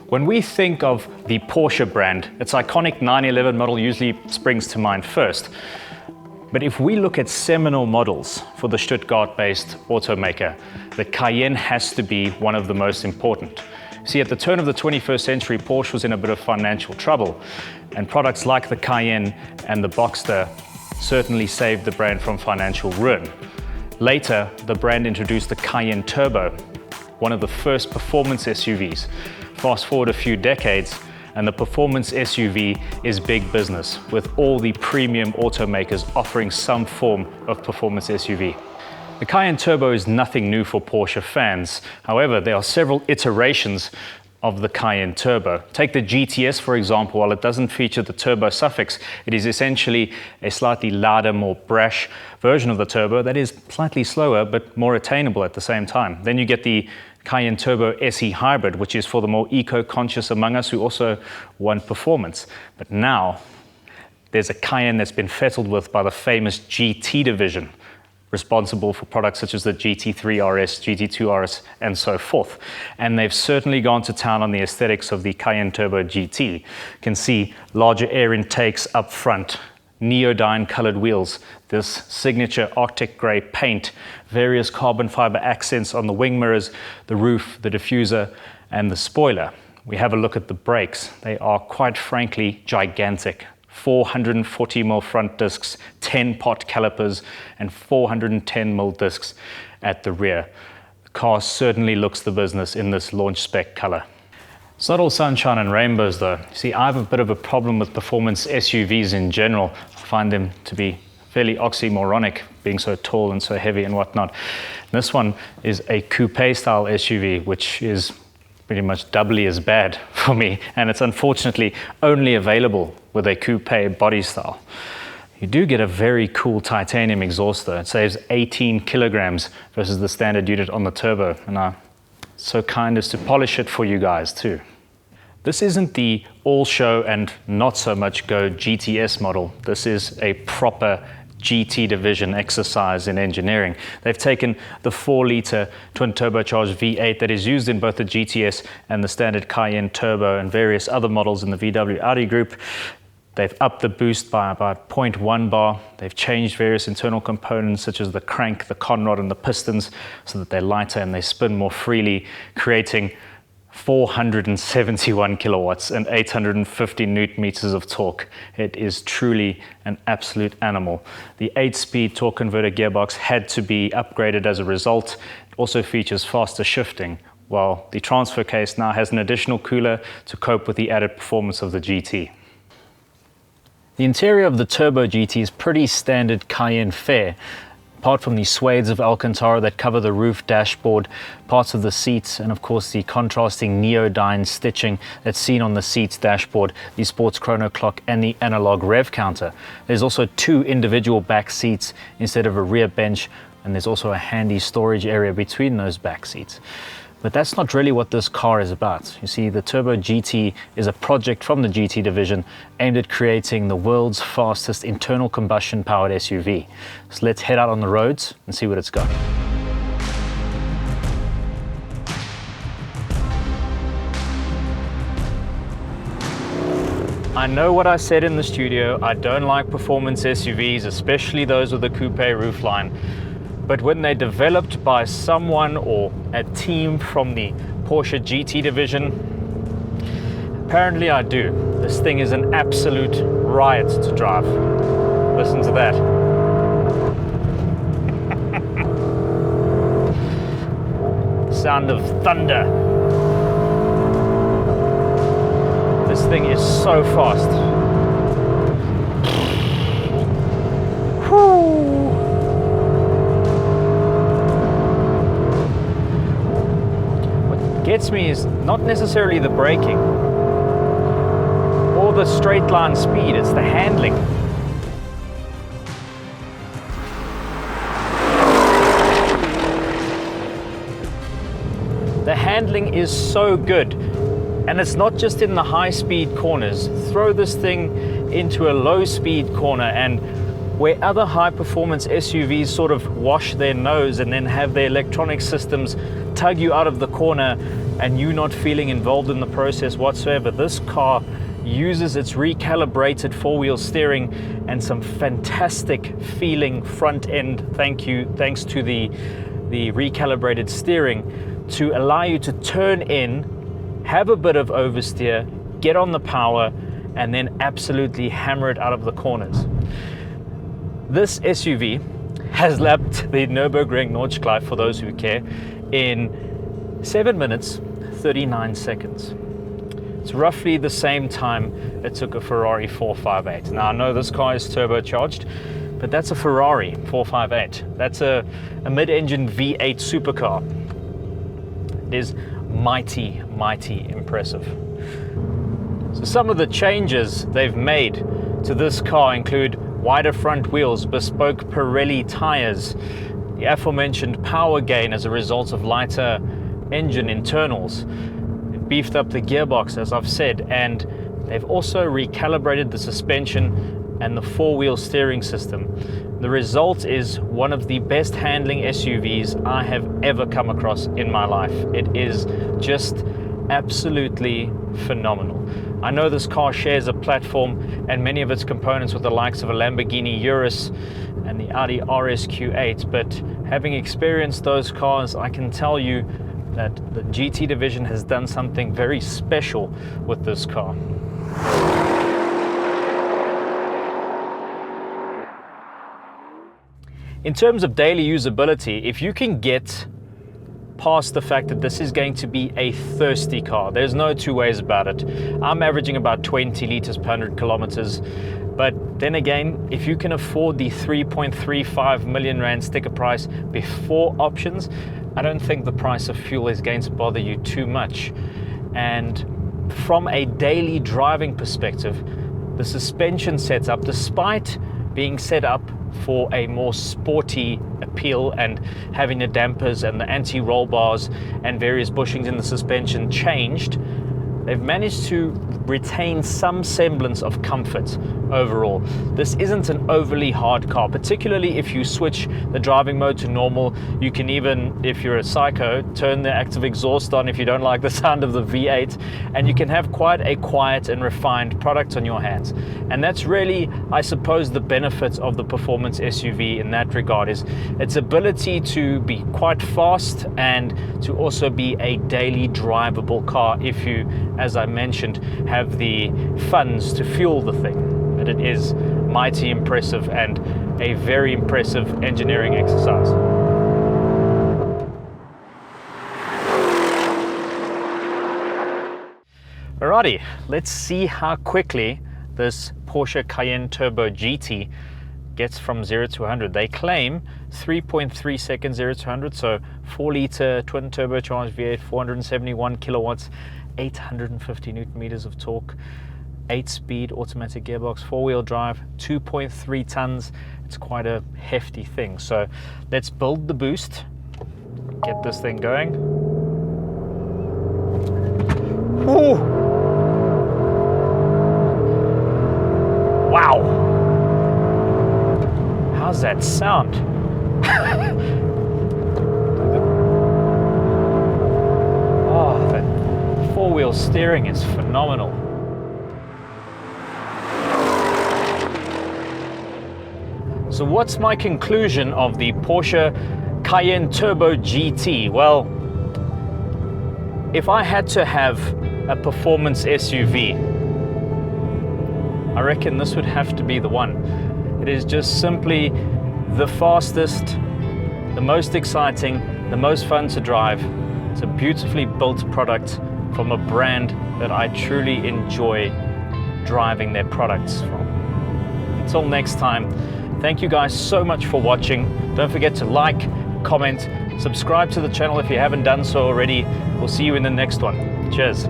When we think of the Porsche brand, its iconic 911 model usually springs to mind first. But if we look at seminal models for the Stuttgart-based automaker, the Cayenne has to be one of the most important. See, at the turn of the 21st century, Porsche was in a bit of financial trouble, and products like the Cayenne and the Boxster certainly saved the brand from financial ruin. Later, the brand introduced the Cayenne Turbo, one of the first performance SUVs. Fast forward a few decades, and the performance SUV is big business, with all the premium automakers offering some form of performance SUV. The Cayenne Turbo is nothing new for Porsche fans. However, there are several iterations of the Cayenne Turbo. Take the GTS, for example. While it doesn't feature the turbo suffix, it is essentially a slightly louder, more brash version of the Turbo that is slightly slower, but more attainable at the same time. Then you get the Cayenne Turbo SE Hybrid, which is for the more eco-conscious among us who also want performance. But now, there's a Cayenne that's been fettled with by the famous GT division, responsible for products such as the GT3 RS, GT2 RS, and so forth. And they've certainly gone to town on the aesthetics of the Cayenne Turbo GT. You can see larger air intakes up front, neodyne colored wheels, this signature Arctic grey paint, various carbon fiber accents on the wing mirrors, the roof, the diffuser, and the spoiler. We have a look at the brakes. They are quite frankly gigantic. 440mm front discs, 10-pot calipers, and 410mm discs at the rear. The car certainly looks the business in this launch spec color. It's not all sunshine and rainbows though. See, I have a bit of a problem with performance SUVs in general. I find them to be fairly oxymoronic, being so tall and so heavy and whatnot. This one is a coupe style SUV, which is pretty much doubly as bad for me, and it's unfortunately only available with a coupe body style. You do get a very cool titanium exhaust though. It saves 18 kilograms versus the standard unit on the Turbo, and I'm so kind as to polish it for you guys too. This isn't the all show and not so much go GTS model. This is a proper GT division exercise in engineering. They've taken the 4-litre twin turbocharged V8 that is used in both the GTS and the standard Cayenne Turbo and various other models in the VW Audi group. They've upped the boost by about 0.1 bar. They've changed various internal components such as the crank, the conrod, and the pistons so that they're lighter and they spin more freely, creating 471 kilowatts and 850 newton meters of torque. It is truly an absolute animal. The 8-speed torque converter gearbox had to be upgraded as a result. It also features faster shifting, while the transfer case now has an additional cooler to cope with the added performance of the GT. The interior of the Turbo GT is pretty standard Cayenne fare. Apart from the suedes of Alcantara that cover the roof, dashboard, parts of the seats, and of course the contrasting neodyne stitching that's seen on the seats, dashboard, the sports chrono clock, and the analog rev counter. There's also 2 individual back seats instead of a rear bench, and there's also a handy storage area between those back seats. But that's not really what this car is about. You see, the Turbo GT is a project from the GT division aimed at creating the world's fastest internal combustion powered SUV. So let's head out on the roads and see what it's got. I know what I said in the studio. I don't like performance SUVs, especially those with a coupe roofline. But when they're developed by someone or a team from the Porsche GT division, apparently I do. This thing is an absolute riot to drive. Listen to that. Sound of thunder. This thing is so fast. Whew. Gets me is not necessarily the braking or the straight line speed, it's the handling. The handling is so good, and it's not just in the high speed corners. Throw this thing into a low speed corner, and where other high performance SUVs sort of wash their nose and then have their electronic systems tug you out of the corner and you not feeling involved in the process whatsoever, this car uses its recalibrated four-wheel steering and some fantastic feeling front end, thanks to the recalibrated steering, to allow you to turn in, have a bit of oversteer, get on the power, and then absolutely hammer it out of the corners. This SUV has lapped the Nürburgring Nordschleife, for those who care, in 7 minutes 39 seconds. It's roughly the same time it took a Ferrari 458. Now I know this car is turbocharged, but that's a Ferrari 458. That's a mid-engine V8 supercar. It is mighty, mighty impressive. So some of the changes they've made to this car include wider front wheels, bespoke Pirelli tires, the aforementioned power gain as a result of lighter engine internals. They've beefed up the gearbox, as I've said, and they've also recalibrated the suspension and the four-wheel steering system. The result is one of the best handling SUVs I have ever come across in my life. It is just absolutely phenomenal. I know this car shares a platform and many of its components with the likes of a Lamborghini Urus and the Audi RS Q8, but having experienced those cars, I can tell you that the GT division has done something very special with this car. In terms of daily usability, if you can get past the fact that this is going to be a thirsty car, there's no two ways about it. I'm averaging about 20 liters per 100 kilometers, but then again, if you can afford the 3.35 million rand sticker price before options, I don't think the price of fuel is going to bother you too much. And from a daily driving perspective, the suspension setup, despite being set up for a more sporty appeal and having the dampers and the anti-roll bars and various bushings in the suspension changed, they've managed to retain some semblance of comfort overall. This isn't an overly hard car, particularly if you switch the driving mode to normal. You can even, if you're a psycho, turn the active exhaust on if you don't like the sound of the V8, and you can have quite a quiet and refined product on your hands. And that's really, I suppose, the benefit of the performance SUV in that regard, is its ability to be quite fast and to also be a daily drivable car if you, as I mentioned, have the funds to fuel the thing. But it is mighty impressive and a very impressive engineering exercise. Alrighty, let's see how quickly this Porsche Cayenne Turbo GT gets from 0 to 100. They claim 3.3 seconds 0 to 100, so 4-litre twin turbocharged V8, 471 kilowatts, 850 newton meters of torque, 8-speed automatic gearbox, 4-wheel drive, 2.3 tons. It's quite a hefty thing. So let's build the boost, get this thing going. Ooh. Wow. How's that sound? Oh, that four-wheel steering is phenomenal. So what's my conclusion of the Porsche Cayenne Turbo GT? Well, if I had to have a performance SUV, I reckon this would have to be the one. It is just simply the fastest, the most exciting, the most fun to drive. It's a beautifully built product from a brand that I truly enjoy driving their products from. Until next time, thank you guys so much for watching. Don't forget to like, comment, subscribe to the channel if you haven't done so already. We'll see you in the next one. Cheers.